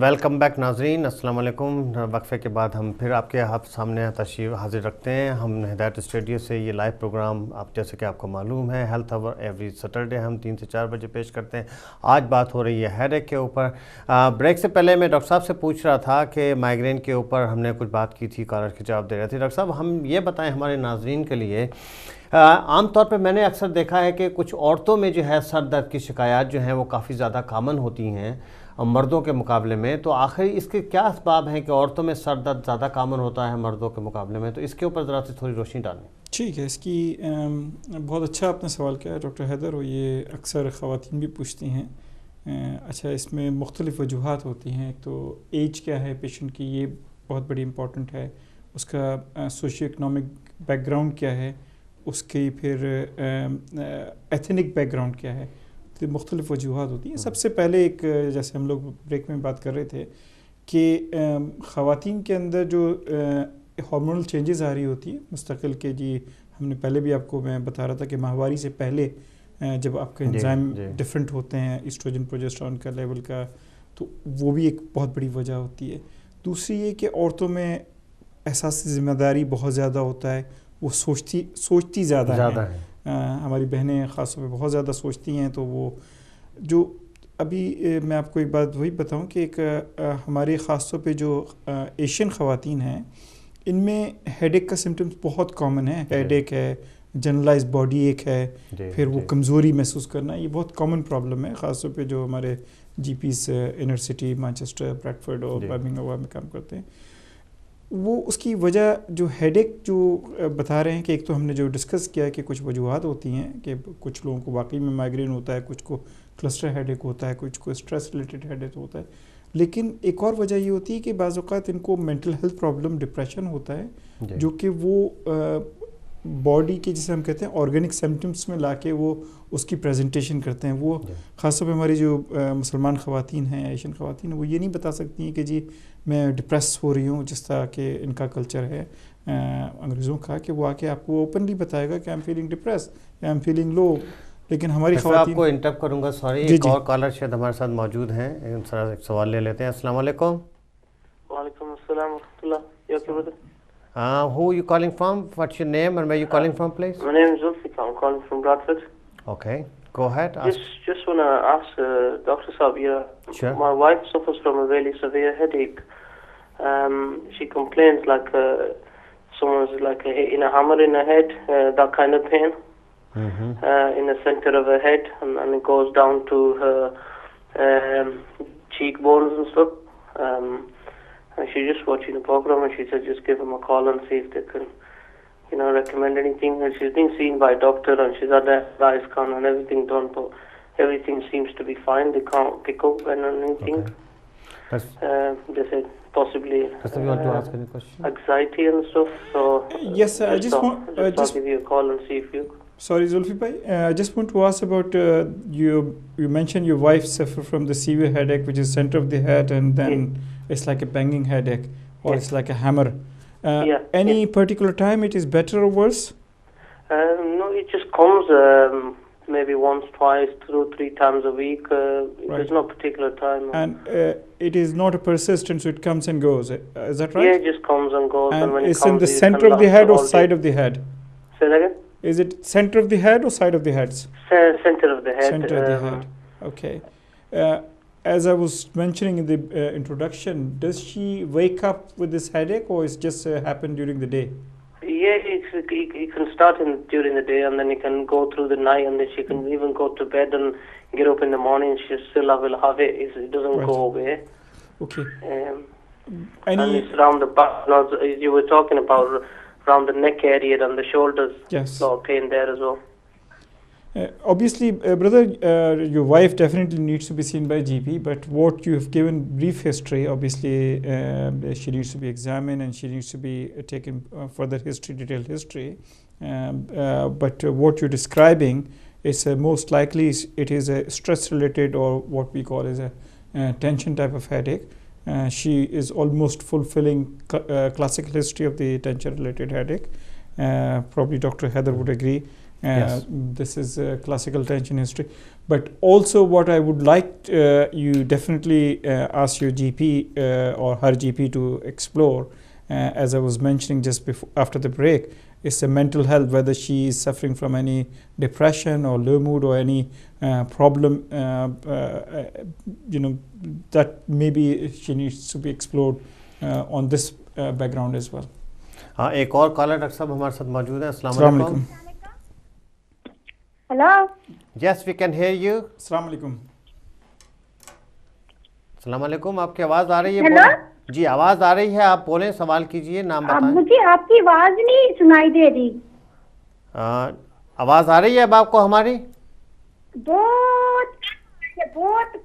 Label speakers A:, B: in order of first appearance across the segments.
A: Welcome back ناظرین، السلام علیکم۔ وقفے کے بعد ہم پھر آپ کے سامنے تشریف حاضر رکھتے ہیں۔ ہم ہدایت اسٹوڈیو سے یہ لائیو پروگرام جیسے کہ آپ کو معلوم ہے ہیلتھ اور ایوری سیٹرڈے ہم 3 سے 4 بجے پیش کرتے ہیں۔ آج بات ہو رہی ہے ہیڈ ایک کے اوپر۔ بریک سے پہلے میں ڈاکٹر صاحب سے پوچھ رہا تھا کہ مائیگرین کے اوپر ہم نے کچھ بات کی تھی، کالر کے جواب دے رہے تھے۔ ڈاکٹر صاحب ہم یہ بتائیں ہمارے ناظرین کے لیے، عام طور پہ میں نے اکثر دیکھا ہے کہ کچھ عورتوں میں جو ہے سر درد کی شکایات جو ہیں وہ کافی زیادہ کامن ہوتی ہیں مردوں کے مقابلے میں، تو آخر اس کے کیا اسباب ہیں کہ عورتوں میں سر درد زیادہ کامن ہوتا ہے مردوں کے مقابلے میں؟ تو اس کے اوپر ذرا سے تھوڑی روشنی ڈالیں۔
B: ٹھیک ہے، اس کی بہت اچھا آپ نے سوال کیا ہے ڈاکٹر حیدر، اور یہ اکثر خواتین بھی پوچھتی ہیں۔ اچھا، اس میں مختلف وجوہات ہوتی ہیں۔ ایک تو ایج کیا ہے پیشنٹ کی، یہ بہت بڑی امپورٹنٹ ہے۔ اس کا سوشیو اکنامک بیک گراؤنڈ کیا ہے، اس کی پھر ایتھنک بیک گراؤنڈ کیا ہے، تو مختلف وجوہات ہوتی ہیں۔ سب سے پہلے ایک جیسے ہم لوگ بریک میں بات کر رہے تھے کہ خواتین کے اندر جو ہارمونل چینجز آ رہی ہوتی ہیں مستقل کے، جی ہم نے پہلے بھی آپ کو میں بتا رہا تھا کہ ماہواری سے پہلے جب آپ کا انزائم ڈفرینٹ ہوتے ہیں ایسٹروجن پروجسٹرون کا لیول کا، تو وہ بھی ایک بہت بڑی وجہ ہوتی ہے۔ دوسری یہ کہ عورتوں میں احساس ذمہ داری بہت زیادہ ہوتا ہے، وہ سوچتی زیادہ ہیں۔ ہماری بہنیں خاص طور پہ بہت زیادہ سوچتی ہیں، تو وہ جو ابھی میں آپ کو ایک بات وہی بتاؤں کہ ایک ہماری خاص طور پہ جو ایشین خواتین ہیں، ان میں ہیڈ ایک کا سمٹمز بہت کامن ہے۔ ہیڈ ایک ہے، جنرلائز باڈی ایک ہے، پھر وہ کمزوری محسوس کرنا، یہ بہت کامن پرابلم ہے، خاص طور پہ جو ہمارے GPs inner city Manchester, Bradford اور برمنگھم میں کام کرتے ہیں۔ وہ اس کی وجہ جو ہیڈ ایک جو بتا رہے ہیں کہ ایک تو ہم نے جو ڈسکس کیا ہے کہ کچھ وجوہات ہوتی ہیں کہ کچھ لوگوں کو واقعی میں مائیگرین ہوتا ہے، کچھ کو کلسٹر ہیڈ ایک ہوتا ہے، کچھ کو اسٹریس ریلیٹڈ ہیڈ ایک ہوتا ہے، لیکن ایک اور وجہ یہ ہوتی ہے کہ بعض اوقات ان کو مینٹل ہیلتھ پرابلم ڈپریشن ہوتا ہے، جو کہ وہ باڈی کے جسے ہم کہتے ہیں آرگینک سمٹمس میں لا کے وہ اس کی پریزنٹیشن کرتے ہیں۔ وہ خاص طور پہ ہماری جو مسلمان خواتین ہیں، ایشین خواتین ہیں، وہ یہ نہیں بتا سکتی ہیں کہ جی میں ڈپریس ہو رہی ہوں، جس طرح کہ ان کا کلچر ہے انگریزوں کا، کہ وہ آ کے آپ کو اوپنلی بتائے گا کہ آئی ایم فیلنگ ڈپریس یا آئی ایم فیلنگ لو، لیکن ہماری خواتین...
A: آپ کو انٹرپٹ کروں گا، سوری، ایک اور کالر شاید ہمارے ساتھ موجود ہیں، ایک سوال لے لیتے ہیں۔ السلام علیکم۔
C: وعلیکم السلام ورحمۃ اللہ۔ You okay, brother?
A: Who are you calling from? What's your name and where are you calling from, please?
C: My name is Zulfikar. I'm calling from Bradford.
A: Okay, go ahead.
C: Just want to ask Dr. Saab,
A: Sure.
C: My wife suffers from a really severe headache. She complains like someone's like in a hammer in her head, that kind of pain. In the center of her head, and it goes down to her cheekbones and stuff. And she's just watching the program, and she said just give them a call and see if they can, recommend anything. And she's been seen by a doctor, and she's had the eye scan and everything done, but everything seems to be fine. They can't pick up anything. They said possibly
A: you want to ask any question?
C: Anxiety and stuff. So
B: yes, I just want
C: to give you a call and see if you...
B: Sorry, Zulfi bhai, I just want to ask about you mentioned your wife suffer from the severe headache, which is center of the head, and then it's like a banging headache, or it's like a hammer. Any particular time it is better or worse?
C: No, it just comes maybe once, twice, 2, 3 times a week. There's no particular time.
B: And it is not a persistent, so it comes and goes. Is that right?
C: Yeah, it just comes and goes.
B: And
C: when
B: it's in the center of the head or side of the head?
C: Say that again?
B: Is it center of the head or side of the head?
C: Center of the head.
B: Center of the head. Okay. As I was mentioning in the introduction, does she wake up with this headache, or it's just happen during the day?
C: Yeah, it can start during the day, and then it can go through the night, and then she can even go to bed and get up in the morning. She still will have it. It doesn't go away.
B: Okay.
C: And it's around the back. You were talking about around the neck area and the shoulders.
B: Yes.
C: So pain there as well.
B: Obviously, brother, your wife definitely needs to be seen by GP, but what you have given brief history, obviously she needs to be examined and she needs to be taken further history, detailed history. But what you're describing is most likely it is a stress related, or what we call as a tension type of headache. She is almost fulfilling classical history of the tension related headache. Probably Dr. Heather would agree. This is classical tension history. But also what I would like you definitely ask your GP or her GP to explore, as I was mentioning just before, after the break, is the mental health, whether she is suffering from any depression or low mood or any problem, that maybe she needs to be explored on this background as well.
A: ایک اور collar doctor صاحب ہمارے ساتھ موجود ہیں. السلام علیکم.
D: Hello.
A: Yes we can hear you.
B: السلام علیکم.
A: السلام علیکم. آپ کی آواز آ رہی ہے؟ جی آواز آ رہی ہے, آپ بولیں, سوال کیجئے, نام بتائیں.
D: مجھے آپ کی آواز نہیں سنائی دے رہی.
A: آواز آ رہی ہے اب آپ کو ہماری؟
D: بہت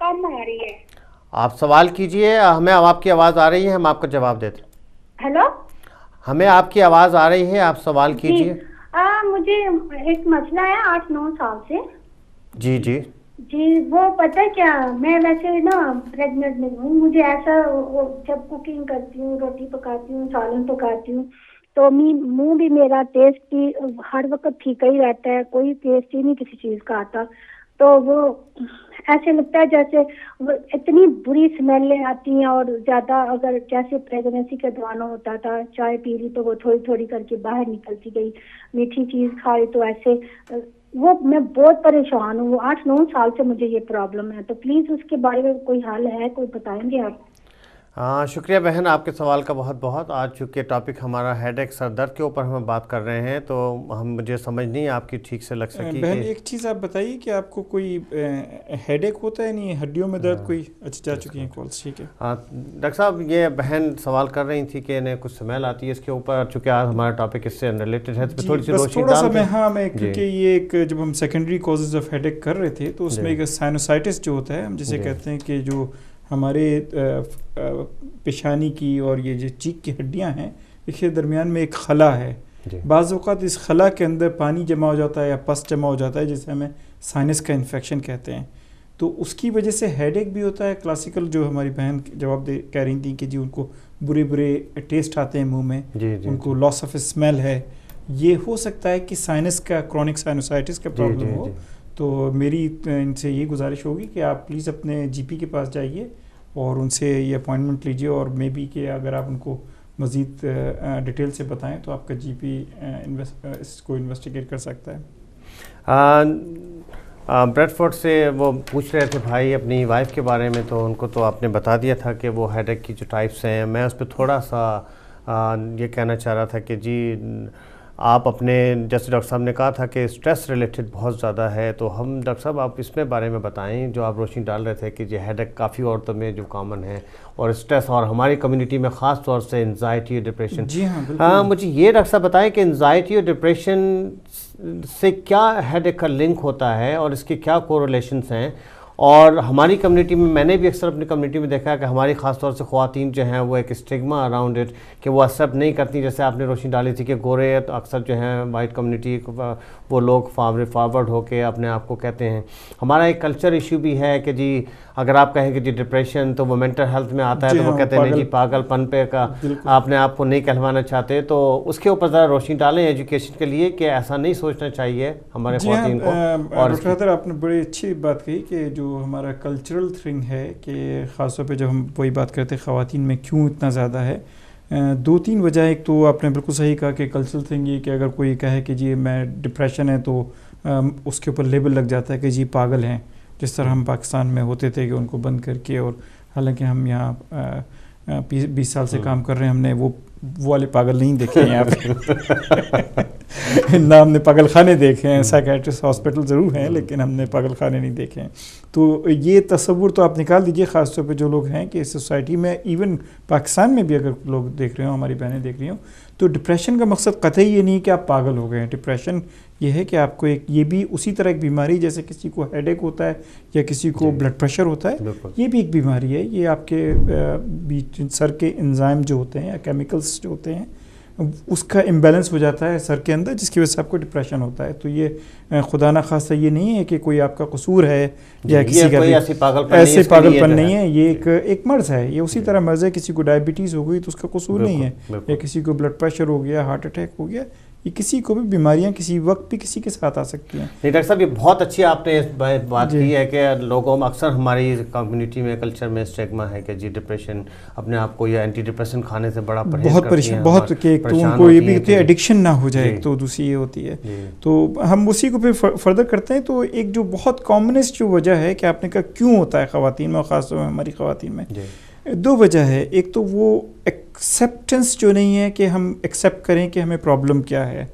D: کم آ رہی ہے.
A: آپ سوال کیجئے, ہمیں آپ کی آواز آ رہی ہے, ہم آپ کو جواب دیتے.
D: ہیلو.
A: ہمیں آپ کی آواز آ رہی ہے, آپ سوال کیجئے.
D: مجھے ایک مسئلہ ہے 8-9 سال سے.
A: جی جی
D: جی وہ پتہ کیا, میں ویسے نا پریگننٹ نہیں ہوں. مجھے ایسا جب کوکنگ کرتی ہوں, روٹی پکاتی ہوں, سالن پکاتی ہوں, تو منہ بھی میرا ٹیسٹ بھی ہر وقت پھیکا ہی رہتا ہے, کوئی ٹیسٹ ہی نہیں کسی چیز کا آتا. تو وہ ایسے لگتا ہے جیسے اتنی بری اسمیلیں آتی ہیں, اور زیادہ اگر جیسے پریگنینسی کے دوران ہوتا تھا, چائے پی لی تو وہ تھوڑی تھوڑی کر کے باہر نکلتی گئی, میٹھی چیز کھائی تو ایسے, وہ میں بہت پریشان ہوں. وہ 8-9 سال سے مجھے یہ پرابلم ہے, تو پلیز اس کے بارے میں کوئی حل ہے, کوئی بتائیں گے آپ؟
A: شکریہ بہن آپ کے سوال کا بہت بہت. آج چونکہ ٹاپک ہمارا ہیڈ ایک سر درد کے اوپر ہم بات کر رہے ہیں, تو مجھے سمجھ نہیں آپ کی ٹھیک سے لگ سکی.
B: بہن ایک چیز آپ بتائیے کہ آپ کو کوئی ہیڈ ایک ہوتا ہے, نہیں ہڈیوں میں درد کوئی؟ اچھا جا چکی ہیں کالس, ٹھیک ہے.
A: ڈاکٹر صاحب یہ بہن سوال کر رہی تھی کہ انہیں کچھ سمیل آتی ہے اس کے اوپر, چونکہ آج ہمارا ٹاپک اس سے ریلیٹڈ ہے, تھوڑی سی روشنی ڈال دیں.
B: ہاں میں کیونکہ یہ ایک جب ہم سیکنڈری کازز آف ہیڈ ایک کر رہے تھے تو اس میں ایک سائنوسائٹس جو ہوتا ہے, ہم جسے کہتے ہیں کہ جو ہمارے پیشانی کی اور یہ جو چیک کی ہڈیاں ہیں اس کے درمیان میں ایک خلا ہے. بعض اوقات اس خلا کے اندر پانی جمع ہو جاتا ہے یا پس جمع ہو جاتا ہے, جسے ہمیں سائنس کا انفیکشن کہتے ہیں. تو اس کی وجہ سے ہیڈ ایک بھی ہوتا ہے. کلاسیکل جو ہماری بہن جواب کہہ رہی تھیں کہ جی ان کو برے برے ٹیسٹ آتے ہیں منہ میں, ان کو لاس آف اسمیل ہے, یہ ہو سکتا ہے کہ سائنس کا کرونک سائنوسائٹس کا پرابلم ہو. تو میری ان سے یہ گزارش ہوگی کہ آپ پلیز اپنے جی پی کے پاس جائیے اور ان سے یہ اپوائنٹمنٹ لیجیے, اور مے بی کہ اگر آپ ان کو مزید ڈیٹیل سے بتائیں تو آپ کا جی پی اس کو انویسٹیگیٹ کر سکتا ہے.
A: بریڈ فورڈ سے وہ پوچھ رہے تھے بھائی اپنی وائف کے بارے میں, تو ان کو تو آپ نے بتا دیا تھا کہ وہ ہیڈ ایک کی جو ٹائپس ہیں. میں اس پہ تھوڑا سا یہ کہنا چاہ رہا تھا کہ جی آپ اپنے جیسے ڈاکٹر صاحب نے کہا تھا کہ اسٹریس ریلیٹڈ بہت زیادہ ہے, تو ہم ڈاکٹر صاحب آپ اس میں بارے میں بتائیں جو آپ روشنی ڈال رہے تھے کہ یہ ہیڈ ایک کافی عورتوں میں جو کامن ہے, اور اسٹریس, اور ہماری کمیونٹی میں خاص طور سے انزائٹی اور ڈپریشن.
B: جی ہاں
A: مجھے یہ ڈاکٹر صاحب بتائیں کہ انزائٹی اور ڈپریشن سے کیا ہیڈ ایک کا لنک ہوتا ہے اور اس کے کیا کوریلیشنس ہیں. اور ہماری کمیونٹی میں, میں نے بھی اکثر اپنی کمیونٹی میں دیکھا ہے کہ ہماری خاص طور سے خواتین جو ہیں وہ ایک اسٹگما اراؤنڈ اٹ کہ وہ ایکسیپٹ نہیں کرتی. جیسے آپ نے روشنی ڈالی تھی کہ گورے تو اکثر جو ہیں وائٹ کمیونٹی وہ لوگ فارورڈ ہو کے اپنے آپ کو کہتے ہیں. ہمارا ایک کلچر ایشو بھی ہے کہ جی اگر آپ کہیں کہ جی ڈپریشن تو وہ مینٹل ہیلتھ میں آتا ہے, تو وہ کہتے ہیں نہیں جی پاگل پن پہ کا آپ نے آپ کو نہیں کہلوانا چاہتے. تو اس کے اوپر ذرا روشنی ڈالیں ایجوکیشن کے لیے کہ ایسا نہیں سوچنا چاہیے ہمارے خواتین کو. اور
B: ڈاکٹر حیدر آپ نے بڑی اچھی بات کہی کہ جو ہمارا کلچرل تھنگ ہے کہ خاص طور پہ جب ہم وہی بات کرتے ہیں خواتین میں کیوں اتنا زیادہ ہے, 2-3 وجہ. ایک تو آپ نے بالکل صحیح کہا کہ کلچرل تھنگ یہ کہ اگر کوئی کہے کہ جی میں ڈپریشن ہے تو اس کے اوپر لیبل لگ جاتا ہے کہ جی پاگل ہیں, جس طرح ہم پاکستان میں ہوتے تھے کہ ان کو بند کر کے, اور حالانکہ ہم یہاں 20 سال سے کام کر رہے ہیں, ہم نے وہ والے پاگل نہیں دیکھے ہیں. آپ نہ ہم نے پاگل خانے دیکھے ہیں, سائیکیٹرسٹ ہاسپٹل ضرور ہیں لیکن ہم نے پاگل خانے نہیں دیکھے ہیں. تو یہ تصور تو آپ نکال دیجئے, خاص طور پہ جو لوگ ہیں کہ سوسائٹی میں, ایون پاکستان میں بھی اگر لوگ دیکھ رہے ہوں, ہماری بہنیں دیکھ رہی ہوں, تو ڈپریشن کا مقصد قطعی یہ نہیں کہ آپ پاگل ہو گئے ہیں. ڈپریشن یہ ہے کہ آپ کو ایک, یہ بھی اسی طرح ایک بیماری جیسے کسی کو ہیڈ ایک ہوتا ہے یا کسی کو بلڈ پریشر ہوتا ہے, یہ بھی ایک بیماری ہے. یہ آپ کے بیچ سر کے انزائم جو ہوتے ہیں یا کیمیکلز جو ہوتے ہیں اس کا امبیلنس ہو جاتا ہے سر کے اندر, جس کی وجہ سے آپ کو ڈپریشن ہوتا ہے. تو یہ خدا نہ خواستہ یہ نہیں ہے کہ کوئی آپ کا قصور ہے یا کسی کا ایسے پاگل پن نہیں ہے. یہ ایک مرض ہے. یہ اسی طرح مرض ہے, کسی کو ڈائبٹیز ہو گئی تو اس کا قصور نہیں ہے, یا کسی کو بلڈ پریشر ہو گیا, ہارٹ اٹیک ہو گیا, یہ کسی کو بھی بیماریاں کسی وقت بھی کسی کے ساتھ آ سکتی ہیں.
A: نہیں ڈاکٹر صاحب، یہ بہت اچھی آپ نے بات کی ہے کہ لوگوں میں اکثر ہماری کمیونٹی میں کلچر میں اسٹیگما ہے کہ جی ڈپریشن اپنے آپ کو یا اینٹی ڈپریشن کھانے سے بڑا پرہیز
B: بہت کہ تو ان کو یہ بھی کہ ایڈکشن نہ ہو جائے. تو دوسری یہ ہوتی ہے. تو ہم اسی کو پھر فردر کرتے ہیں. تو ایک جو بہت کامنسٹ جو وجہ ہے کہ آپ نے کہا کیوں ہوتا ہے خواتین میں اور خاص طور پر ہماری خواتین میں، دو وجہ ہے. ایک تو وہ ایکسیپٹنس جو نہیں ہے کہ ہم ایکسیپٹ کریں کہ ہمیں پرابلم کیا ہے.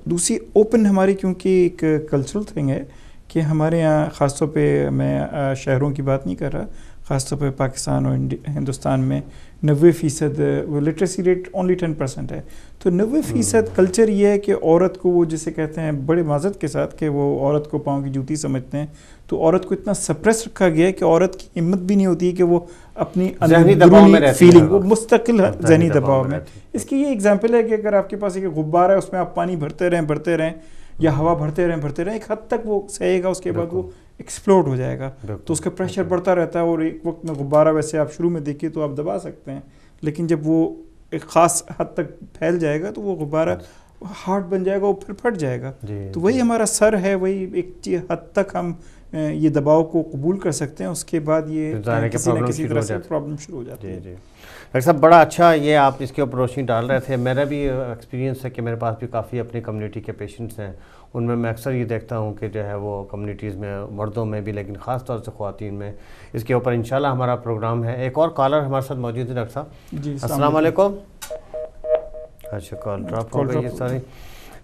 B: دوسری اوپن ہماری کیونکہ ایک کلچرل تھنگ ہے کہ ہمارے یہاں خاص طور پہ میں شہروں کی بات نہیں کر رہا، خاص طور پہ پاکستان اور ہندوستان میں 90% وہ لٹریسی ریٹ اونلی 10% ہے. تو 90% کلچر یہ ہے کہ عورت کو وہ جسے کہتے ہیں بڑے معذرت کے ساتھ کہ وہ عورت کو پاؤں کی جوتی سمجھتے ہیں. تو عورت کو اتنا سپریس رکھا گیا ہے کہ عورت کی ہمت بھی نہیں ہوتی ہے کہ وہ اپنی اندرونی فیلنگ، وہ مستقل ذہنی دباؤ میں. اس کی یہ ایگزامپل ہے کہ اگر آپ کے پاس ایک غبارہ ہے، اس میں آپ پانی بھرتے رہیں یا ہوا بھرتے رہیں، ایک حد تک وہ سہے گا، اس کے بعد وہ ایکسپلوڈ ہو جائے گا. تو اس کا پریشر بڑھتا رہتا ہے اور ایک وقت میں غبارہ ویسے آپ شروع میں دیکھیے تو آپ دبا سکتے ہیں، لیکن جب وہ ایک خاص حد تک پھیل جائے گا تو وہ غبارہ ہارٹ بن جائے گا، وہ پھر پھٹ جائے گا. تو وہی ہمارا سر ہے، وہی ایک حد تک ہم یہ دباؤ کو قبول کر سکتے ہیں. اس کے بعد یہ کسی نہ کسی طرح سے پرابلم شروع ہو جاتی ہے.
A: ڈاکٹر صاحب بڑا اچھا یہ آپ اس کے اوپر روشنی ڈال رہے تھے. میرا بھی ایکسپیرینس ہے کہ میرے پاس بھی کافی اپنی کمیونٹی کے پیشنٹس ہیں. ان میں اکثر یہ دیکھتا ہوں کہ جو ہے وہ کمیونٹیز میں مردوں میں بھی، لیکن خاص طور سے خواتین میں. اس کے اوپر انشاءاللہ ہمارا پروگرام ہے. ایک اور کالر ہمارے ساتھ موجود ہے ڈاکٹر صاحب.
B: جی
A: السلام علیکم. اچھا کال ڈراپ ہو گئی ہے ساری.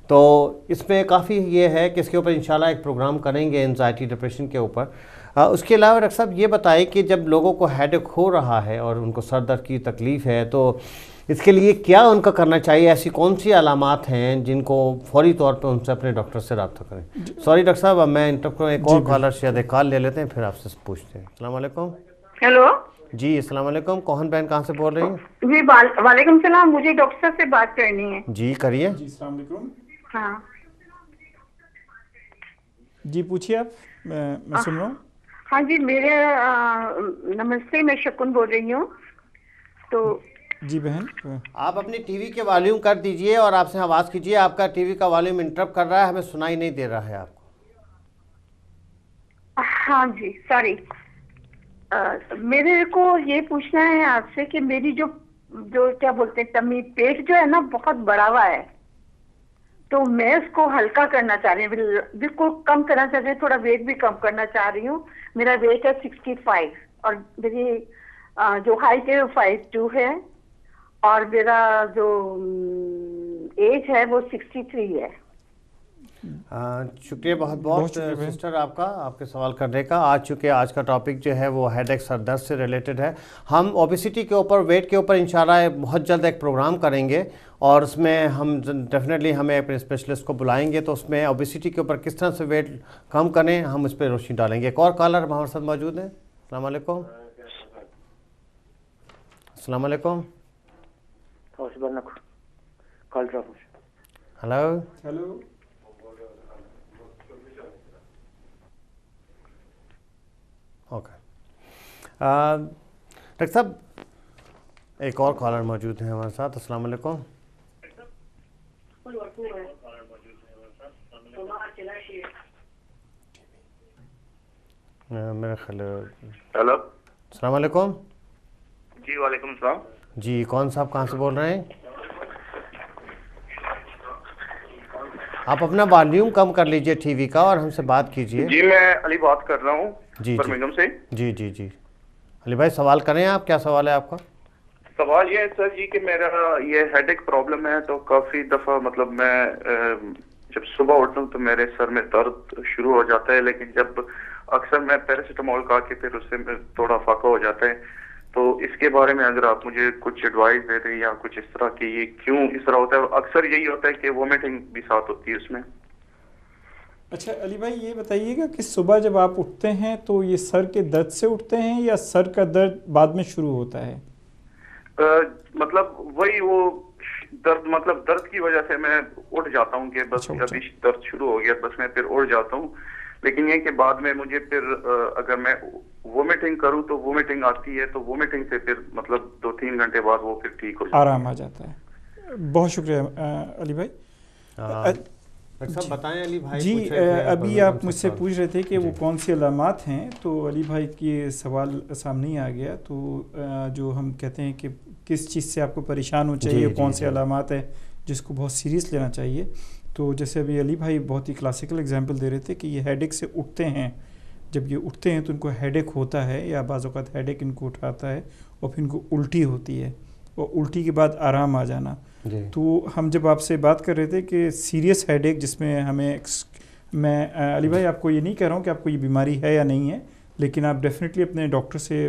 A: تو اس میں کافی یہ ہے کہ اس کے اوپر انشاءاللہ ایک پروگرام کریں گے انزائٹی ڈپریشن کے اوپر. اس کے علاوہ ڈاکٹر صاحب یہ بتائیں کہ جب لوگوں کو ہیڈ ایک ہو رہا ہے اور ان کو سر درد کی تکلیف ہے تو اس کے لیے کیا ان کا کرنا چاہیے؟ ایسی کون سی علامات ہیں جن کو فوری طور پہ ان سے اپنے ڈاکٹر سے رابطہ کریں؟ سوری ڈاکٹر صاحب، اب میں انٹرپٹ کروں، ایک اور کالر شاید ایک کال لے لیتے ہیں پھر آپ سے پوچھتے ہیں. السلام علیکم.
E: ہیلو
A: جی السلام علیکم. کوہن بہن کہاں سے بول رہی ہیں؟
E: جی وعلیکم السلام. مجھے ڈاکٹر صاحب سے بات کرنی ہے.
A: جی کریے.
B: جی السلام علیکم.
E: ہاں
B: جی پوچھیے آپ، میں سن رہا ہوں.
E: ہاں جی میرے نمستے، میں شکن بول رہی ہوں. تو
B: جی بہن
A: آپ اپنی ٹی وی کے والیوم کر دیجئے اور آپ سے آواز کیجئے. آپ کا ٹی وی کا والیوم انٹرپٹ کر رہا ہے، ہمیں سنائی نہیں دے رہا ہے آپ کو.
E: ہاں جی سوری. میرے کو یہ پوچھنا ہے آپ سے کہ میری جو کیا بولتے ہیں تمی، پیٹ جو ہے نا بہت بڑا ہوا ہے، تو میں اس کو ہلکا کرنا چاہ رہی ہوں، بالکل کم کرنا چاہ رہی ہوں، تھوڑا ویٹ بھی کم کرنا چاہ رہی ہوں. میرا ویٹ ہے 65 اور میری جو ہائٹ ہے 5'2" ہے اور میرا جو ایج ہے وہ 63 ہے.
A: شکریہ بہت بہت سسٹر آپ کا، آپ کے سوال کرنے کا. چونکہ آج کا ٹاپک جو ہے وہ ہیڈ ایک سر درد سے ریلیٹڈ ہے. ہم اوبیسٹی کے اوپر، ویٹ کے اوپر انشاءاللہ بہت جلد ایک پروگرام کریں گے اور اس میں ہم ڈیفینیٹلی ہمیں اپنے اسپیشلسٹ کو بلائیں گے. تو اس میں اوبیسٹی کے اوپر کس طرح سے ویٹ کم کریں ہم اس پہ روشنی ڈالیں گے. ایک اور کالر ہمارے ساتھ موجود ہیں. السلام علیکم. السلام علیکم. Hello
B: hello.
A: اوکے ڈاکٹر صاحب ایک اور کالر موجود ہیں ہمارے ساتھ. السلام علیکم. میرا خیال.
F: ہیلو
A: السلام علیکم.
F: جی وعلیکم السلام.
A: جی کون صاحب کہاں سے بول رہے ہیں؟ آپ اپنا والیوم کم کر لیجئے ٹی وی کا اور ہم سے بات کیجئے.
F: جی میں علی بات کر رہا ہوں
A: جی
F: برمنگھم سے.
A: جی جی جی علی بھائی سوال کریں آپ. کیا سوال ہے آپ کا؟
F: سوال یہ ہے سر جی کہ میرا یہ ہیڈ ایک پرابلم ہے. تو کافی دفعہ مطلب میں جب صبح اٹھتا ہوں تو میرے سر میں درد شروع ہو جاتا ہے، لیکن جب اکثر میں پیراسیٹامول کھا کے پھر اس سے تھوڑا فاقہ ہو جاتا ہے. تو اس کے بارے میں اگر آپ مجھے کچھ ایڈوائز دے دیں یا کچھ اس طرح کہ یہ کیوں اس طرح ہوتا ہے. اکثر یہی ہوتا ہے کہ وومیٹنگ بھی ساتھ ہوتی ہے اس میں.
B: اچھا علی بھائی یہ بتائیے گا کہ صبح جب آپ اٹھتے ہیں تو یہ سر کے درد سے اٹھتے ہیں یا سر کا درد بعد میں شروع ہوتا ہے؟
F: مطلب وہی وہ درد، مطلب درد کی وجہ سے میں اٹھ جاتا ہوں کہ بس ابھی درد شروع ہو گیا بس میں پھر اٹھ جاتا ہوں. لیکن یہ کہ بعد میں مجھے پھر اگر میں وومیٹنگ کروں تو وومیٹنگ آتی ہے، تو وومیٹنگ سے پھر مطلب 2-3 گھنٹے بعد وہ پھر ٹھیک ہو جاتا ہے،
B: آرام آ جاتا ہے. بہت شکریہ علی بھائی.
A: ڈاکٹر صاحب بتائیں علی بھائی.
B: جی ابھی آپ مجھ سے پوچھ رہے تھے کہ وہ کون سی علامات ہیں, تو علی بھائی کی سوال سامنے ہی آ گیا. تو جو ہم کہتے ہیں کہ کس چیز سے آپ کو پریشان ہو چاہیے, کون سی علامات ہے جس کو بہت سیریس لینا چاہیے. تو جیسے ابھی علی بھائی بہت ہی کلاسیکل اگزامپل دے رہے تھے کہ یہ ہیڈ ایک سے اٹھتے ہیں, جب یہ اٹھتے ہیں تو ان کو ہیڈ ایک ہوتا ہے, یا بعض اوقات ہیڈ ایک ان کو اٹھاتا ہے اور پھر ان کو الٹی ہوتی ہے, اور الٹی کے بعد آرام آ جانا. تو ہم جب آپ سے بات کر رہے تھے کہ سیریس ہیڈ ایک جس میں ہمیں, میں علی بھائی آپ کو یہ نہیں کہہ رہا ہوں کہ آپ کو یہ بیماری ہے یا نہیں ہے, لیکن آپ ڈیفینیٹلی اپنے ڈاکٹر سے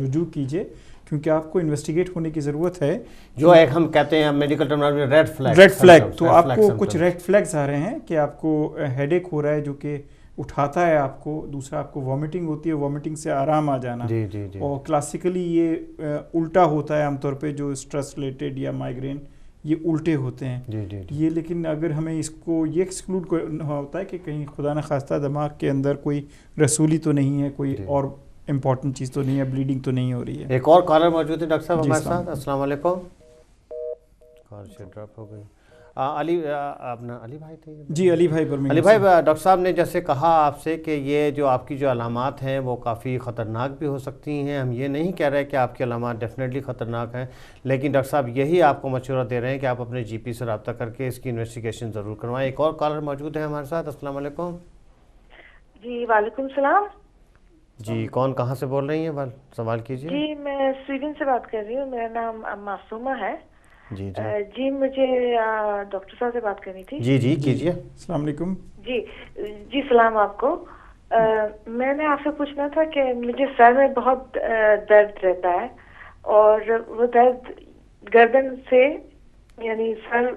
B: رجوع کیجئے, کیونکہ آپ کو انویسٹیگیٹ ہونے کی ضرورت ہے.
A: جو ایک ہم کہتے ہیں میڈیکل ٹرمنالوجی
B: ریڈ فلیگ, تو آپ کو کچھ ریڈ فلیگز آ رہے ہیں کہ آپ کو ہیڈ ایک ہو رہا ہے جو کہ اٹھاتا ہے آپ کو, دوسرا آپ کو وامٹنگ ہوتی ہے, وامٹنگ سے آرام آ جانا. اور کلاسیکلی یہ الٹا ہوتا ہے عام طور پہ, جو اسٹریس ریلیٹڈ یا مائیگرین یہ الٹے ہوتے ہیں. یہ لیکن اگر ہمیں اس کو یہ ایکسکلوڈ ہوتا ہے کہ کہیں خدا نخواستہ دماغ کے اندر کوئی رسولی تو نہیں ہے, کوئی اور امپورٹنٹ چیز تو نہیں ہے, بلیڈنگ تو نہیں ہو رہی ہے.
A: ایک اور کالر موجود ہے ڈاکٹر صاحب ہمارے ساتھ. السلام علیکم. کال سے ڈراپ ہو گئی. علی بھائی تھے.
B: جی علی بھائی.
A: علی بھائی, ڈاکٹر صاحب نے جیسے کہا آپ سے کہ یہ جو آپ کی جو علامات ہیں وہ کافی خطرناک بھی ہو سکتی ہیں. ہم یہ نہیں کہہ رہے کہ آپ کی علامات ڈیفینیٹلی خطرناک ہیں, لیکن ڈاکٹر صاحب یہی آپ کو مشورہ دے رہے ہیں کہ آپ اپنے جی پی سے رابطہ کر کے اس کی انویسٹیگیشن ضرور کروائیں. ایک اور کالر موجود ہے ہمارے ساتھ. السلام علیکم.
G: جی وعلیکم السلام.
A: جی کون کہاں سے بول رہی ہیں, سوال کیجیے.
G: جی میں سویڈن سے بات کر رہی ہوں, میرا نام معصومہ ہے.
A: جی
G: جی مجھے ڈاکٹر صاحب سے بات کرنی تھی.
A: جی کیجیے.
B: السلام علیکم.
G: جی سلام آپ کو. میں نے آپ سے پوچھنا تھا کہ مجھے سر میں بہت درد رہتا ہے, اور وہ درد گردن سے, یعنی سر,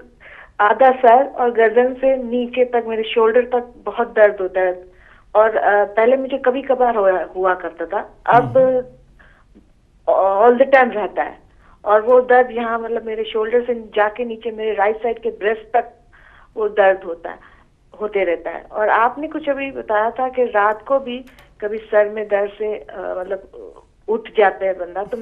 G: آدھا سر اور گردن سے نیچے تک میرے شولڈر تک بہت درد ہوتا ہے. اور پہلے مجھے کبھی کبھار ہوا کرتا تھا, اب آل دا ٹائم رہتا ہے. اور وہ درد یہاں مطلب میرے شولڈر سے جا کے نیچے میرے رائٹ سائڈ کے بریسٹ تک وہ درد ہوتے رہتا ہے. اور آپ نے کچھ ابھی بتایا تھا کہ رات کو بھی کبھی سر میں درد سے مطلب اٹھ جاتا ہے بندہ, تو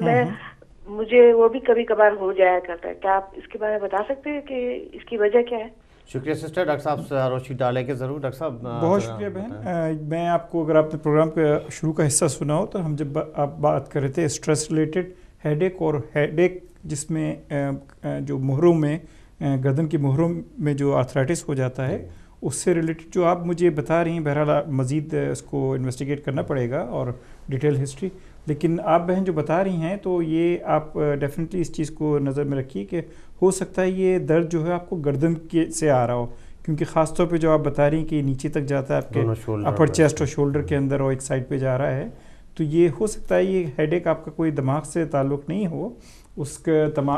G: مجھے وہ بھی کبھی کبھار ہو جایا کرتا ہے. کیا آپ اس کے بارے میں بتا سکتے ہیں کہ اس کی وجہ کیا ہے؟
A: شکریہ سسٹر. ڈاکٹر صاحب سے روشنی ڈالیں گے ضرور. ڈاکٹر صاحب
B: بہت شکریہ بہن. میں آپ کو, اگر آپ نے پروگرام کا شروع کا حصہ سنا ہو, تو ہم جب آپ بات کر رہے تھے اسٹریس ریلیٹڈ ہیڈ ایک, اور ہیڈ ایک جس میں جو مہروں میں, گردن کی مہروں میں جو آرتھرائٹس ہو جاتا ہے, اس سے ریلیٹڈ جو آپ مجھے بتا رہی ہیں, بہرحال مزید اس کو انویسٹیگیٹ کرنا پڑے گا اور ڈیٹیل ہسٹری. لیکن آپ بہن جو بتا رہی ہیں, تو یہ آپ ڈیفینیٹلی اس چیز کو نظر میں رکھیے کہ ہو سکتا ہے یہ درد جو ہے آپ کو گردن کے سے آ رہا ہو, کیونکہ خاص طور پہ جو آپ بتا رہی ہیں کہ نیچے تک جاتا ہے آپ کے اپر چیسٹ اور شولڈر کے اندر, اور ایک سائڈ پہ جا رہا ہے, تو یہ ہو سکتا ہے یہ ہیڈ ایک آپ کا کوئی دماغ سے تعلق نہیں ہو, اس کا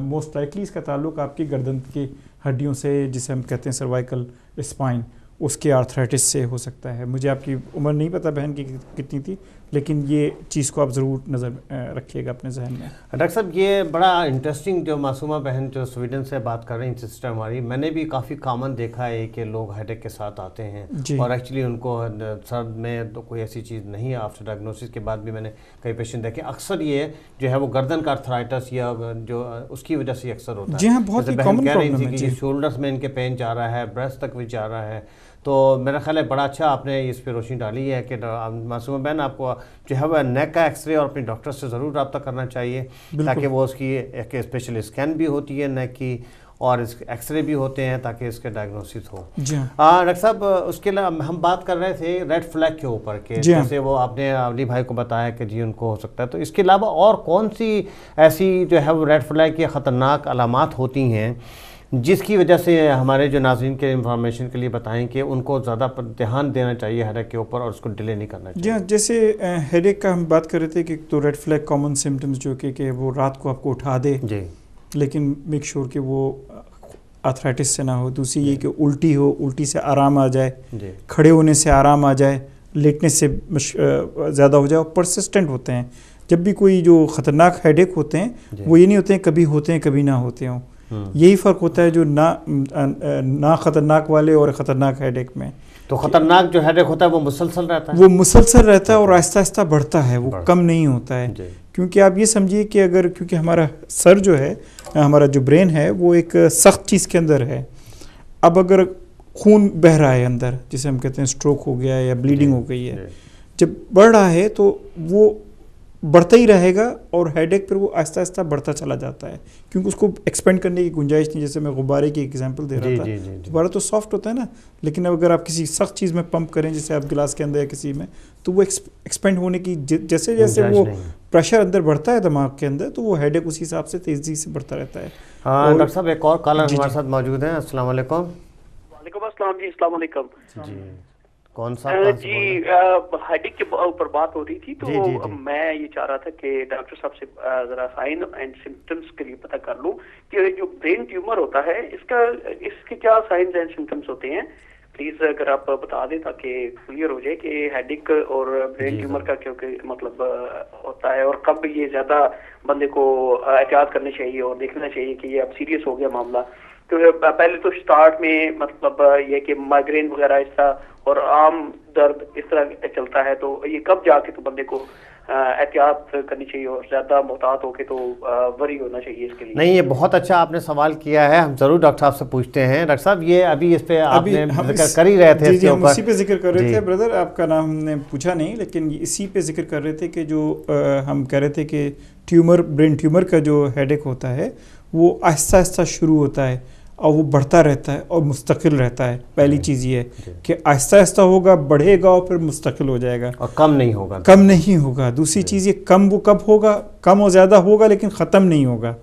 B: موسٹ لائکلی اس کا تعلق آپ کی گردن کی ہڈیوں سے, جسے ہم کہتے ہیں سروائکل اسپائن, اس کے آرتھرائٹس سے ہو سکتا ہے. مجھے آپ کی عمر نہیں پتہ بہن کی کتنی تھی, لیکن یہ چیز کو آپ ضرور نظر رکھیے گا اپنے ذہن میں.
A: ڈاکٹر صاحب یہ بڑا انٹرسٹنگ, جو معصومہ بہن جو سویڈن سے بات کر رہی ہیں سسٹر ہماری, میں نے بھی کافی کامن دیکھا ہے کہ لوگ ہیڈ ایک کے ساتھ آتے ہیں, اور ایکچولی ان کو سر میں تو کوئی ایسی چیز نہیں ہے. آفٹر ڈائگنوسس کے بعد بھی میں نے کئی پیشنٹ دیکھے, اکثر یہ جو ہے وہ گردن کا آرتھرائٹس یا جو اس کی وجہ سے اکثر ہوتا ہے.
B: جی ہاں, بہت ہی کامن پرابلم ہے.
A: شولڈرس میں ان کے پین جا رہا ہے, بریسٹ تک بھی جا رہا ہے. تو میرا خیال ہے بڑا اچھا آپ نے اس پہ روشنی ڈالی ہے کہ معصومہ بہن آپ کو جو ہے وہ نیک کا ایکس رے اور اپنے ڈاکٹر سے ضرور رابطہ کرنا چاہیے, تاکہ وہ اس کی ایک اسپیشل اسکین بھی ہوتی ہے نیک کی, اور اس ایکس رے بھی ہوتے ہیں تاکہ اس کے ڈائگنوسس ہو. ڈاکٹر صاحب اس کے علاوہ ہم بات کر رہے تھے ریڈ فلیگ کے اوپر کہ جیسے وہ آپ نے علی بھائی کو بتایا کہ جی ان کو ہو سکتا ہے, تو اس کے علاوہ اور کون سی ایسی جو ہے وہ ریڈ فلیگ کی خطرناک علامات ہوتی ہیں جس کی وجہ سے ہمارے جو ناظرین کے انفارمیشن کے لیے بتائیں کہ ان کو زیادہ دھیان دینا چاہیے ہیڈ ایک کے اوپر, اور اس کو ڈیلے نہیں کرنا چاہیے؟
B: جی ہاں, جیسے ہیڈ ایک کا ہم بات کر رہے تھے کہ تو ریڈ فلیگ کامن سمٹمز جو کہ وہ رات کو آپ کو اٹھا دے, لیکن میک شور کہ وہ آرتھرائٹس سے نہ ہو. دوسری یہ کہ الٹی ہو, الٹی سے آرام آ جائے, کھڑے ہونے سے آرام آ جائے, لیٹنے سے زیادہ ہو جائے, اور پرسسٹنٹ ہوتے ہیں. جب بھی کوئی جو خطرناک ہیڈ ایک ہوتے ہیں وہ یہ نہیں ہوتے ہیں کبھی ہوتے ہیں کبھی نہ ہوتے ہوں. یہی فرق ہوتا ہے جو نہ خطرناک والے اور خطرناک ہیڈ ایک میں.
A: تو خطرناک جو ہیڈیک ہوتا ہے وہ مسلسل رہتا ہے؟
B: وہ مسلسل رہتا ہے اور آہستہ آہستہ بڑھتا ہے, وہ کم نہیں ہوتا ہے. کیونکہ آپ یہ سمجھیے کہ اگر کیونکہ ہمارا سر جو ہے, ہمارا جو برین ہے وہ ایک سخت چیز کے اندر ہے. اب اگر خون بہہ رہا ہے اندر, جسے ہم کہتے ہیں اسٹروک ہو گیا ہے یا بلیڈنگ ہو گئی ہے, جب بڑھ رہا ہے تو وہ بڑھتا ہی رہے گا اور ہیڈ ایک پھر وہ آہستہ آہستہ بڑھتا چلا جاتا ہے, کیونکہ اس کو ایکسپینڈ کرنے کی گنجائش نہیں. جیسے میں غبارے کی ایگزامپل دے رہا تھا, غبارہ تو سافٹ ہوتا ہے نا, لیکن اب اگر آپ کسی سخت چیز میں پمپ کریں, جیسے آپ گلاس کے اندر یا کسی میں, تو وہ ایکسپینڈ ہونے کی جیسے جیسے وہ پریشر اندر بڑھتا ہے دماغ کے اندر, تو وہ ہیڈ ایک اسی حساب سے تیزی سے بڑھتا رہتا ہے.
A: ہاں ڈاکٹر صاحب ایک اور کالر ہمارے ساتھ موجود ہیں. السلام علیکم.
H: وعلیکم السلام جی. السلام علیکم
A: جی. کون سا
H: جی ہیڈیک کے اوپر بات ہو رہی تھی, تو میں یہ چاہ رہا تھا کہ ڈاکٹر صاحب سے ذرا سائن اینڈ سمٹمس کے لیے پتہ کر لوں کہ جو برین ٹیومر ہوتا ہے اس کے کیا سائنز اینڈ سمٹمس ہوتے ہیں. پلیز اگر آپ بتا دیں تاکہ کلیئر ہو جائے کہ ہیڈیک اور برین ٹیومر کا کیونکہ مطلب ہوتا ہے, اور کب یہ زیادہ بندے کو احتیاط کرنی چاہیے اور دیکھنا چاہیے کہ یہ اب سیریس ہو گیا معاملہ. تو پہلے تو سٹارٹ میں مطلب یہ کہ مائگرین وغیرہ اس طرح اور عام درد اس طرح چلتا ہے, تو یہ کب جا کے تو بندے کو احتیاط کرنی چاہیے اور زیادہ محتاط ہو کے تو وری ہونا چاہیے اس کے لیے؟
A: نہیں, یہ بہت اچھا آپ نے سوال کیا ہے, ہم ضرور ڈاکٹر صاحب سے پوچھتے ہیں. ڈاکٹر صاحب یہ ابھی اس پہ آپ نے ذکر کر ہی رہے تھے.
B: جی ہم اسی پہ ذکر کر رہے تھے بردر, آپ کا نام ہم نے پوچھا نہیں, لیکن اسی پہ ذکر کر رہے تھے کہ جو ہم کہہ رہے تھے کہ ٹیومر, برین ٹیومر کا جو ہیڈیک ہوتا ہے وہ آہستہ آہستہ شروع ہوتا ہے اور وہ بڑھتا رہتا ہے اور مستقل رہتا ہے. پہلی چیز یہ ہے کہ آہستہ آہستہ ہوگا, بڑھے گا اور پھر مستقل ہو جائے گا
A: اور کم نہیں ہوگا.
B: کم نہیں ہوگا. دوسری چیز یہ کم وہ کب ہوگا, کم اور زیادہ ہوگا لیکن ختم نہیں ہوگا.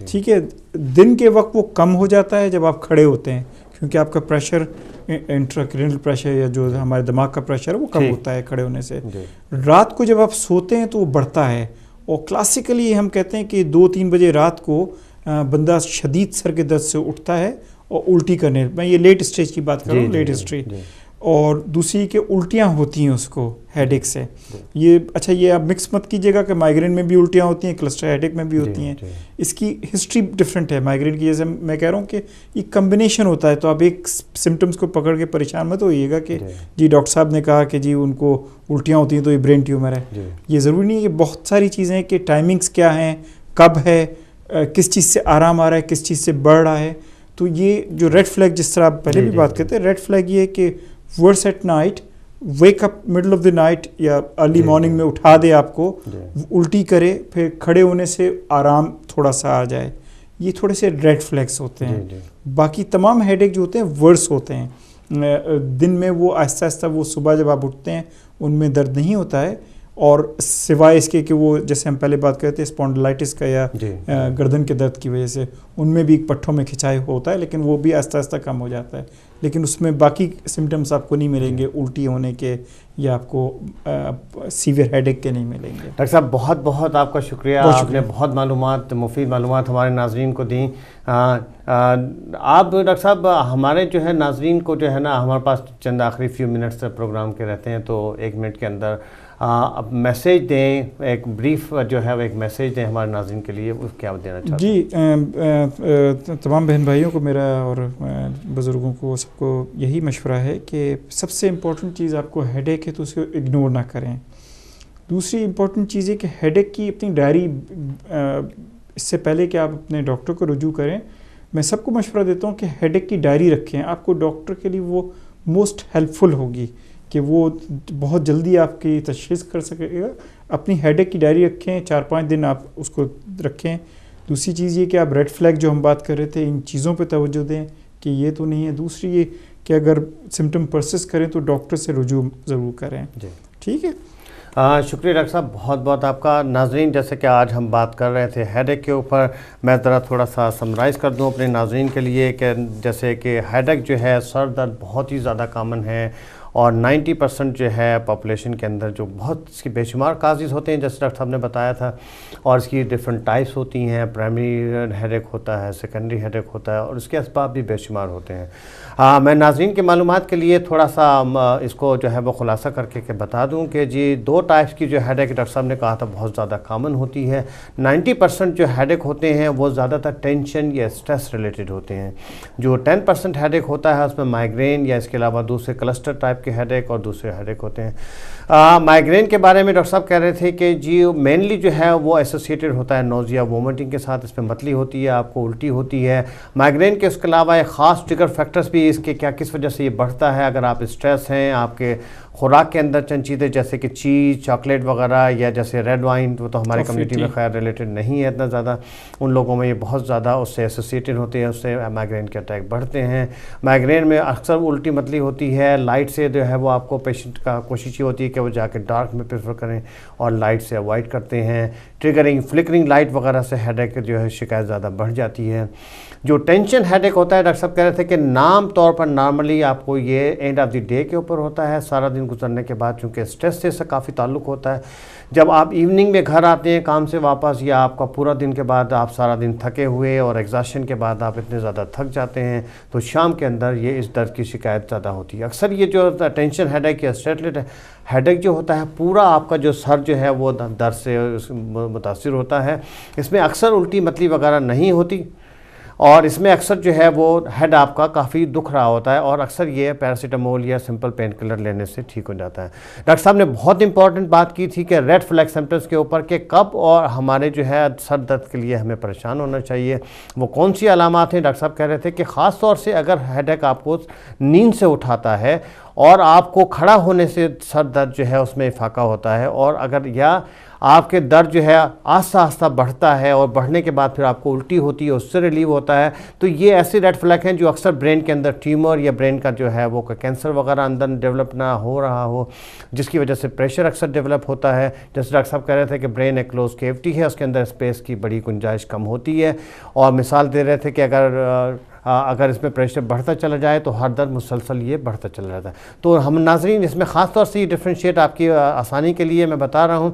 B: ٹھیک ہے, دن کے وقت وہ کم ہو جاتا ہے جب آپ کھڑے ہوتے ہیں, کیونکہ آپ کا پریشر انٹراکرینل پریشر یا جو ہمارے دماغ کا پریشر ہے وہ کم ہوتا ہے کھڑے ہونے سے. رات کو جب آپ سوتے ہیں تو وہ بڑھتا ہے, اور کلاسیکلی ہم کہتے ہیں کہ 2-3 بجے رات کو بندہ شدید سر کے درد سے اٹھتا ہے اور الٹی کرنے, میں یہ لیٹ اسٹیج کی بات کر رہا ہوں, لیٹ اسٹیج. اور دوسری کہ الٹیاں ہوتی ہیں اس کو ہیڈ ایک سے. یہ اچھا یہ آپ مکس مت کیجیے گا کہ مائگرین میں بھی الٹیاں ہوتی ہیں, کلسٹر ہیڈ ایک میں بھی ہوتی ہیں. اس کی ہسٹری ڈفرینٹ ہے مائگرین کی. جیسے میں کہہ رہا ہوں کہ یہ کمبینیشن ہوتا ہے, تو آپ ایک سمٹمس کو پکڑ کے پریشان مت ہوئیے گا کہ جی ڈاکٹر صاحب نے کہا کہ جی ان کو الٹیاں ہوتی ہیں تو یہ برین ٹیومر ہے. یہ ضروری نہیں ہے, یہ بہت ساری چیزیں ہیں کہ ٹائمنگس کیا ہیں, کب ہے, کس چیز سے آرام آ رہا ہے, کس چیز سے بڑھ رہا ہے. تو یہ جو ریڈ فلیگ جس طرح آپ پہلے بھی بات کرتے ہیں, ریڈ فلیگ یہ ہے کہ worse at night, wake up middle of the night یا ارلی مارننگ میں اٹھا دے آپ کو, الٹی کرے, پھر کھڑے ہونے سے آرام تھوڑا سا آ جائے. یہ تھوڑے سے ریڈ فلیگس ہوتے ہیں. باقی تمام ہیڈ ایک جو ہوتے ہیں ورس ہوتے ہیں. دن میں وہ آہستہ آہستہ وہ صبح جب آپ اٹھتے ہیں ان میں درد نہیں ہوتا ہے, اور سوائے اس کے کہ وہ جیسے ہم پہلے بات کرتے ہیں اسپونڈلائٹس کا یا گردن کے درد کی وجہ سے, ان میں بھی پٹھوں میں کھچائی ہوتا ہے, لیکن وہ بھی آہستہ آہستہ کم ہو جاتا ہے. لیکن اس میں باقی سمٹمس آپ کو نہیں ملیں گے الٹی ہونے کے یا آپ کو سیویئر ہیڈ ایک کے نہیں ملیں گے.
A: ڈاکٹر صاحب بہت بہت آپ کا شکریہ, آپ نے بہت معلومات, مفید معلومات ہمارے ناظرین کو دیں. آپ ڈاکٹر صاحب ہمارے جو ہے ناظرین کو جو ہے نا, ہمارے پاس چند آخری فیو منٹس پروگرام کے رہتے ہیں, تو 1 منٹ کے اندر اب میسیج دیں, ایک بریف جو ہے وہ ایک میسیج دیں ہمارے ناظرین کے لیے, اس کیا دینا چاہتے ہیں؟
B: جی تمام بہن بھائیوں کو میرا اور بزرگوں کو سب کو یہی مشورہ ہے کہ سب سے امپورٹنٹ چیز آپ کو ہیڈ ایک ہے تو اسے اگنور نہ کریں. دوسری امپورٹنٹ چیز ہے کہ ہیڈ ایک کی اپنی ڈائری, اس سے پہلے کہ آپ اپنے ڈاکٹر کو رجوع کریں, میں سب کو مشورہ دیتا ہوں کہ ہیڈ ایک کی ڈائری رکھیں. آپ کو ڈاکٹر کے لیے وہ موسٹ ہیلپ فل ہوگی کہ وہ بہت جلدی آپ کی تشخیص کر سکے گا. اپنی ہیڈ ایک کی ڈائری رکھیں, 4-5 دن آپ اس کو رکھیں. دوسری چیز یہ کہ آپ ریڈ فلیگ جو ہم بات کر رہے تھے, ان چیزوں پہ توجہ دیں کہ یہ تو نہیں ہے. دوسری یہ کہ اگر سمٹم پرسسٹ کریں تو ڈاکٹر سے رجوع ضرور کریں. ٹھیک ہے,
A: شکریہ ڈاکٹر صاحب, بہت بہت آپ کا. ناظرین جیسے کہ آج ہم بات کر رہے تھے ہیڈ ایک کے اوپر, میں ذرا تھوڑا سا سمرائز کر دوں اپنے ناظرین کے لیے کہ جیسے کہ ہیڈ ایک جو ہے سر درد بہت ہی زیادہ کامن ہے, اور 90% جو ہے پاپولیشن کے اندر جو بہت اس کی بے شمار کازز ہوتے ہیں جیسے ڈاکٹر صاحب نے بتایا تھا، اور اس کی ڈفرینٹ ٹائپس ہوتی ہیں، پرائمری ہیڈ ایک ہوتا ہے، سیکنڈری ہیڈ ایک ہوتا ہے، اور اس کے اسباب بھی بے شمار ہوتے ہیں۔ میں ناظرین کے معلومات کے لیے تھوڑا سا اس کو جو ہے وہ خلاصہ کر کے بتا دوں کہ جی 2 ٹائپس کی جو ہیڈ ایک ڈاکٹر صاحب نے کہا تھا بہت زیادہ کامن ہوتی ہے۔ 90% جو ہیڈ ایک ہوتے ہیں وہ زیادہ تر ٹینشن یا اسٹریس ریلیٹڈ ہوتے ہیں۔ جو 10% ہیڈ ایک ہوتا ہے اس میں مائیگرین یا اس کے علاوہ دوسرے کلسٹر ٹائپ کے ہیڈ ایک اور دوسرے ہیڈ ایک ہوتے ہیں۔ مائیگرین کے بارے میں ڈاکٹر صاحب کہہ رہے تھے کہ جی مینلی جو ہے وہ ایسوسیٹڈ ہوتا ہے نوزیا وومٹنگ کے ساتھ، اس میں متلی ہوتی ہے، آپ کو الٹی ہوتی ہے۔ مائیگرین کے اس کے علاوہ ایک خاص ٹریگر فیکٹرز بھی اس کے کس وجہ سے یہ بڑھتا ہے، اگر آپ اسٹریس ہیں، آپ کے خوراک کے اندر چند چیزیں جیسے کہ چیز، چاکلیٹ وغیرہ، یا جیسے ریڈ وائن، وہ تو ہماری کمیونٹی میں خیر ریلیٹڈ نہیں ہے اتنا زیادہ، ان لوگوں میں یہ بہت زیادہ اس سے ایسوسیٹڈ ہوتے ہیں، اس سے مائیگرین کے اٹیک بڑھتے ہیں۔ مائیگرین میں اکثر الٹی متلی ہوتی ہے، لائٹ سے جو ہے وہ آپ کو پیشنٹ کا کوشش یہ ہوتی ہے کہ وہ جا کے ڈارک میں پریفر کریں اور لائٹ سے اوائڈ کرتے ہیں۔ ٹریگرنگ فلکرنگ لائٹ وغیرہ سے ہیڈ ایک جو ہے شکایت زیادہ بڑھ جاتی ہے۔ جو ٹینشن ہیڈ ایک ہوتا ہے ڈاکٹر صاحب کہہ رہے تھے کہ عام طور پر نارملی آپ کو یہ اینڈ آف دی ڈے کے اوپر ہوتا ہے، سارا دن گزرنے کے بعد، چونکہ اسٹریس سے اس سے کافی تعلق ہوتا ہے۔ جب آپ ایوننگ میں گھر آتے ہیں کام سے واپس، یا آپ کا پورا دن کے بعد آپ سارا دن تھکے ہوئے اور ایگزاشن کے بعد آپ اتنے زیادہ تھک جاتے ہیں، تو شام کے اندر یہ اس درد کی شکایت زیادہ ہوتی ہے۔ اکثر یہ جو ٹینشن ہیڈ ایک یا اسٹریس ہیڈ ایک جو ہوتا ہے، پورا آپ کا جو سر جو ہے وہ درد سے متاثر ہوتا ہے۔ اس میں اکثر الٹی متلی وغیرہ نہیں ہوتی، اور اس میں اکثر جو ہے وہ ہیڈ آپ کا کافی دکھ رہا ہوتا ہے، اور اکثر یہ پیراسیٹامول یا سمپل پین کلر لینے سے ٹھیک ہو جاتا ہے۔ ڈاکٹر صاحب نے بہت امپورٹنٹ بات کی تھی کہ ریڈ فلیگ سمپٹمس کے اوپر کہ کب اور ہمارے جو ہے سر درد کے لیے ہمیں پریشان ہونا چاہیے، وہ کون سی علامات ہیں۔ ڈاکٹر صاحب کہہ رہے تھے کہ خاص طور سے اگر ہیڈ ایک آپ کو نیند سے اٹھاتا ہے اور آپ کو کھڑا ہونے سے سر درد جو ہے اس میں افاقہ ہوتا ہے، اور اگر یا آپ کے درد جو ہے آہستہ آہستہ بڑھتا ہے اور بڑھنے کے بعد پھر آپ کو الٹی ہوتی ہے، اس سے ریلیو ہوتا ہے، تو یہ ایسے ریڈ فلیگ ہیں جو اکثر برین کے اندر ٹیومر یا برین کا جو ہے وہ کینسر وغیرہ اندر ڈیولپ نہ ہو رہا ہو، جس کی وجہ سے پریشر اکثر ڈیولپ ہوتا ہے۔ جیسے ڈاکٹر صاحب کہہ رہے تھے کہ برین ایک کلوز کیوٹی ہے، اس کے اندر اسپیس کی بڑی گنجائش کم ہوتی ہے، اور مثال دے رہے تھے کہ اگر اس میں پریشر بڑھتا چلا جائے تو ہر درد مسلسل یہ بڑھتا چلا جاتا ہے۔ تو ہم ناظرین اس میں خاص طور سے یہ ڈفرینشیٹ آپ کی آسانی کے لیے میں بتا رہا ہوں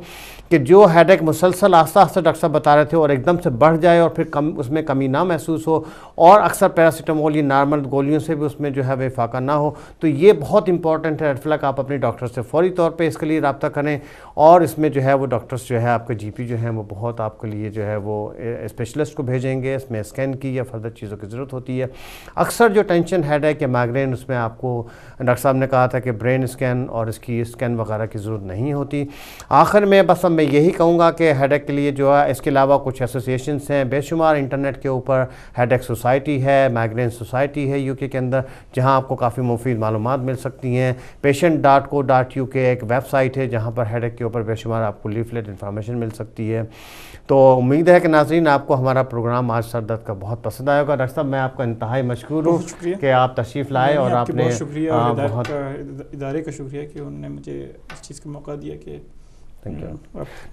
A: کہ جو ہیڈ ایک مسلسل آہستہ آہستہ ڈاکٹر صاحب بتا رہے تھے اور ایک دم سے بڑھ جائے اور پھر اس میں کمی نہ محسوس ہو، اور اکثر پیراسیٹامول یا نارمل گولیوں سے بھی اس میں جو ہے وہ افاقہ نہ ہو، تو یہ بہت امپورٹنٹ ہے ریڈ فلیگ۔ آپ اپنے ڈاکٹر سے فوری طور پہ اس کے لیے رابطہ کریں، اور اس میں جو ہے وہ ڈاکٹرز جو ہے آپ کے جی پی جو ہیں وہ بہت آپ کے لیے جو ہے وہ اسپیشلسٹ کو بھیجیں گے۔ اس میں اسکین کی یا فردر چیزوں کی ضرورت ہوتی ہے۔ اکثر جو ٹینشن ہیڈ ایک یا مائیگرین، اس میں آپ کو ڈاکٹر صاحب نے کہا تھا کہ برین اسکین اور اس کی اسکین وغیرہ کی ضرورت نہیں ہوتی۔ آخر میں بس میں یہی کہوں گا کہ ہیڈ ایک کے لیے جو ہے اس کے علاوہ کچھ ایسوسیشنز ہیں بے شمار انٹرنیٹ کے اوپر، ہیڈ ایک سوسائٹی ہے، مائیگرین سوسائٹی ہے UK کے اندر، جہاں آپ کو کافی مفید معلومات مل سکتی ہیں۔ patient.co.uk ایک ویب سائٹ ہے جہاں پر ہیڈ ایک کے اوپر بے شمار آپ کو لیفلیٹ انفارمیشن مل سکتی ہے۔ تو امید ہے کہ ناظرین آپ کو ہمارا پروگرام آج سر درد کا بہت پسند آئے گا۔ ڈاکٹر صاحب میں آپ کا انتہائی مشکور ہوں کہ آپ تشریف لائے، اور آپ نے
B: بہت شکریہ، ادارے کا شکریہ کہ انہوں نے مجھے اس چیز کا موقع دیا کہ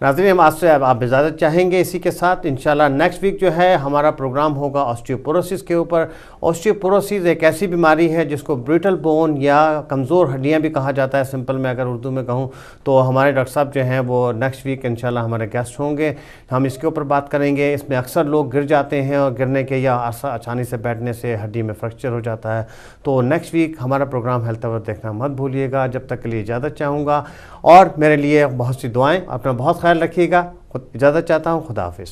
A: ناظرین ہم آج سے آپ اجازت چاہیں گے۔ اسی کے ساتھ انشاءاللہ نیکسٹ ویک جو ہے ہمارا پروگرام ہوگا آسٹیوپوروسس کے اوپر۔ آسٹیوپوروسس ایک ایسی بیماری ہے جس کو بریٹل بون یا کمزور ہڈیاں بھی کہا جاتا ہے، سمپل میں اگر اردو میں کہوں تو۔ ہمارے ڈاکٹر صاحب جو ہیں وہ نیکسٹ ویک انشاءاللہ ہمارے گیسٹ ہوں گے، ہم اس کے اوپر بات کریں گے۔ اس میں اکثر لوگ گر جاتے ہیں، اور گرنے کے یا آسانی سے بیٹھنے سے ہڈی میں فریکچر ہو جاتا ہے۔ تو نیکسٹ ویک ہمارا پروگرام ہیلتھ اور دیکھنا مت بھولیے گا۔ جب تک کے لیے اجازت چاہوں گا، اور میرے لیے بہت سی دعائیں، اپنا بہت خیال رکھیے گا۔ اجازت چاہتا ہوں، خدا حافظ۔